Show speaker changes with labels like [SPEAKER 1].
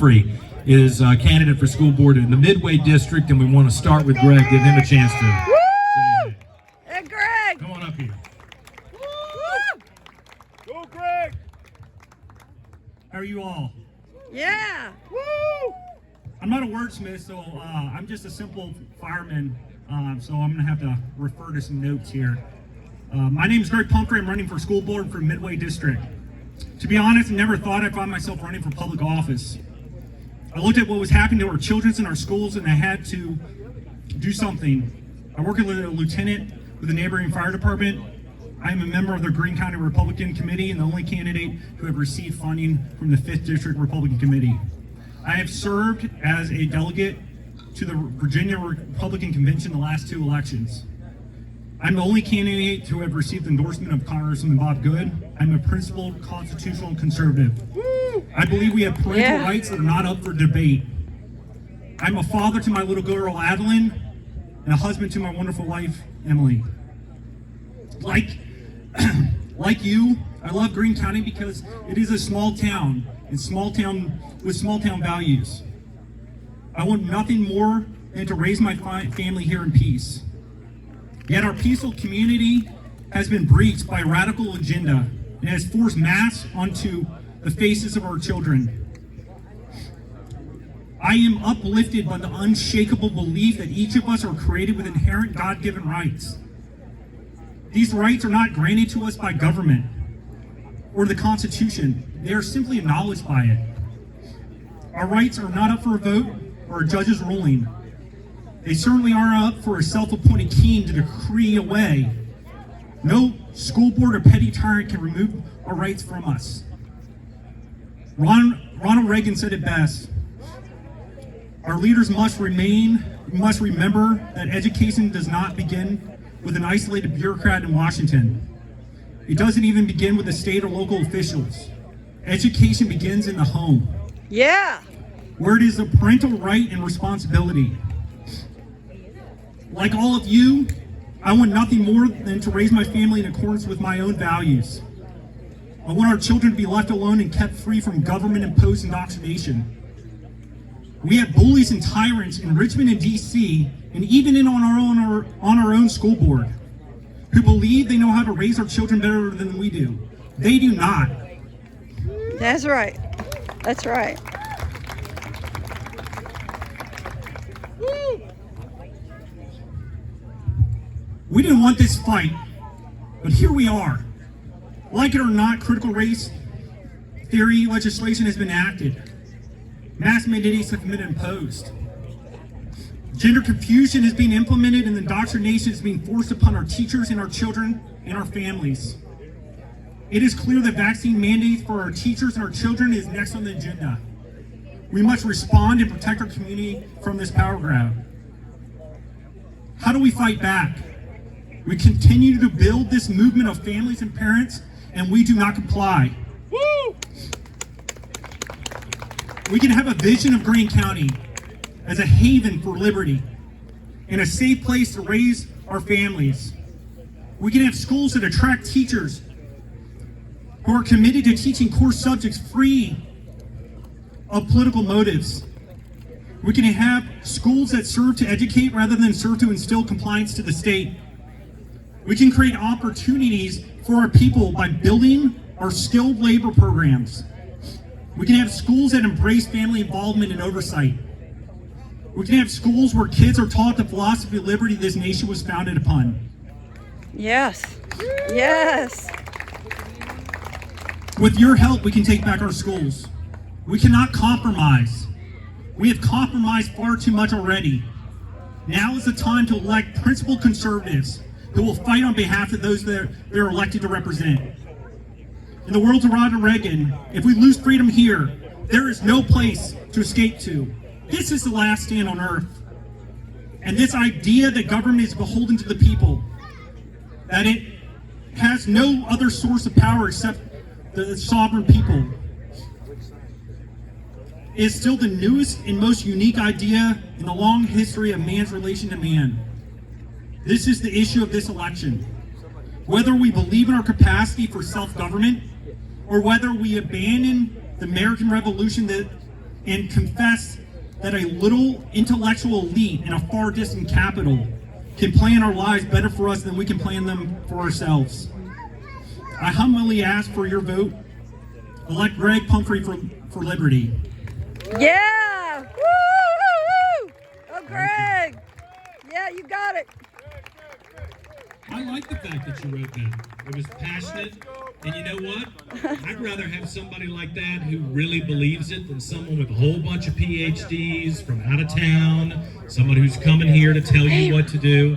[SPEAKER 1] Pumphrey is a candidate for school board in the Midway district, and we want to start with Greg, give him a chance to
[SPEAKER 2] Woo! Hey, Greg!
[SPEAKER 1] come on up here.
[SPEAKER 2] Woo!
[SPEAKER 3] Go, Greg!
[SPEAKER 1] How are you all?
[SPEAKER 2] Yeah!
[SPEAKER 3] Woo!
[SPEAKER 1] I'm not a wordsmith, so I'm just a simple fireman, so I'm going to have to refer to some notes here. My name is Greg Pumphrey. I'm running for school board for Midway district. To be honest, I never thought I'd find myself running for public office. I looked at what was happening to our children in our schools, and I had to do something. I work as a lieutenant with the neighboring fire department. I am a member of the Greene County Republican Committee and the only candidate who have received funding from the 5th District Republican Committee. I have served as a delegate to the Virginia Republican Convention the last 2 elections. I'm the only candidate to have received endorsement of Congressmen Bob Good. I'm a principled constitutional conservative. I believe we have parental rights that are not up for debate. I'm a father to my little girl Addilynn and a husband to my wonderful wife Emily. Like you, I love Greene County because it is a small town with small town values. I want nothing more than to raise my family here in peace. Yet our peaceful community has been breached by a radical agenda and has forced masks onto the faces of our children. I am uplifted by the unshakable belief that each of us are created with inherent God-given rights. These rights are not granted to us by government or the Constitution. They are simply acknowledged by it. Our rights are not up for a vote or a judge's ruling. They certainly aren't up for a self-appointed king to decree away. No school board or petty tyrant can remove our rights from us. Ronald Reagan said it best. Our leaders must remember that education does not begin with an isolated bureaucrat in Washington. It doesn't even begin with the state or local officials. Education begins in the home.
[SPEAKER 2] Yeah!
[SPEAKER 1] Where it is a parental right and responsibility. Like all of you, I want nothing more than to raise my family in accordance with my own values. I want our children to be left alone and kept free from government-imposed indoctrination. We have bullies and tyrants in Richmond and D.C., and even on our own school board, who believe they know how to raise our children better than we do. They do not.
[SPEAKER 2] That's right. That's right.
[SPEAKER 1] We didn't want this fight, but here we are. Like it or not, critical race theory legislation has been enacted. Mass mandates have been imposed. Gender confusion is being implemented and indoctrination is being forced upon our teachers and our children and our families. It is clear that vaccine mandates for our teachers and our children is next on the agenda. We must respond and protect our community from this power grab. How do we fight back? We continue to build this movement of families and parents, and we do not comply.
[SPEAKER 3] Woo!
[SPEAKER 1] We can have a vision of Greene County as a haven for liberty and a safe place to raise our families. We can have schools that attract teachers who are committed to teaching core subjects free of political motives. We can have schools that serve to educate rather than serve to instill compliance to the state. We can create opportunities for our people by building our skilled labor programs. We can have schools that embrace family involvement and oversight. We can have schools where kids are taught the philosophy of liberty this nation was founded upon.
[SPEAKER 2] Yes. Yes.
[SPEAKER 1] With your help, we can take back our schools. We cannot compromise. We have compromised far too much already. Now is the time to elect principled conservatives who will fight on behalf of those that they're elected to represent. In the words of Ronald Reagan, if we lose freedom here, there is no place to escape to. This is the last stand on earth. And this idea that government is beholden to the people, that it has no other source of power except the sovereign people, is still the newest and most unique idea in the long history of man's relation to man. This is the issue of this election. Whether we believe in our capacity for self-government, or whether we abandon the American Revolution that and confess that a little intellectual elite in a far distant capital can plan our lives better for us than we can plan them for ourselves. I humbly ask for your vote. Elect Greg Pumphrey for liberty.
[SPEAKER 2] Yeah. Woo, woo, woo. Oh, Greg. Yeah, you got it.
[SPEAKER 4] I like the fact that you wrote that. It was passionate, and you know what? I'd rather have somebody like that who really believes it than someone with a whole bunch of PhDs from out of town, someone who's coming here to tell you what to do.